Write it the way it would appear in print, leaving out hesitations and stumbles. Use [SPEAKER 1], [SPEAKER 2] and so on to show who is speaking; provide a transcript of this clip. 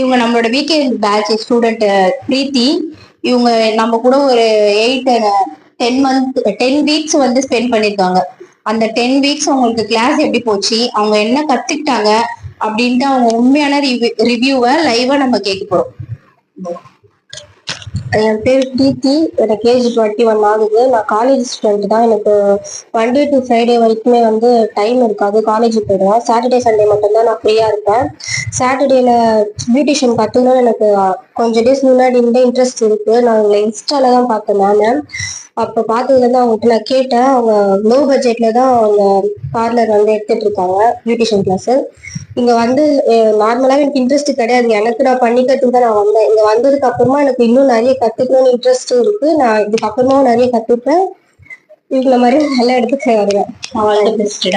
[SPEAKER 1] இவங்க நம்மளோட weekend batch student பிரீத்தி. இவங்க நம்ம கூட ஒரு 10 வீக்ஸ் வந்து ஸ்பெண்ட் பண்ணிருக்காங்க. அந்த 10 வீக்ஸ் அவங்களுக்கு கிளாஸ் எப்படி போச்சு, அவங்க என்ன கத்துக்கிட்டாங்க அப்படின்ட்டு அவங்க உண்மையான ரிவ்யூவை லைவா நம்ம கேட்க போறோம்.
[SPEAKER 2] என் பேர் பிரீத்தி. எனக்கு ஏஜ் 21 ஆகுது. நான் காலேஜ் ஸ்டூடெண்ட் தான். எனக்கு மண்டே டு ஃப்ரைடே வரைக்குமே வந்து டைம் இருக்காது. காலேஜுக்கு போயிடுவேன். சாட்டர்டே சண்டே மட்டும்தான் நான் ஃப்ரீயா இருப்பேன். சாட்டர்டேல பியூட்டிஷியன் கத்துக்கணும்னு எனக்கு கொஞ்சம் டேஸ் முன்னாடி இருந்தே இன்ட்ரெஸ்ட் இருக்கு. நான் உங்களை இன்ஸ்டால தான் பார்த்தேன் மேம். அப்போ பார்த்ததுலேருந்து அவங்ககிட்ட நான் கேட்டேன். அவங்க லோ பட்ஜெட்ல தான் அவங்க பார்லர் வந்து எடுத்துட்டு இருக்காங்க பியூட்டிஷியன் கிளாஸ். இங்க வந்து நார்மலாவே எனக்கு இன்ட்ரெஸ்ட் கிடையாது. எனக்கு நான் பண்ணிக்கிறதுக்கு தான் நான் வந்தேன். இங்க வந்ததுக்கு அப்புறமா எனக்கு இன்னும் நிறைய கத்துக்கணும்னு இன்ட்ரெஸ்ட் இருக்கு. நான் இதுக்கு அப்புறமா நிறைய கத்துப்பேன். இவங்கள மாதிரி நல்ல இடத்துக்கு வருவேன்.
[SPEAKER 1] அவளுக்கு பெஸ்ட்.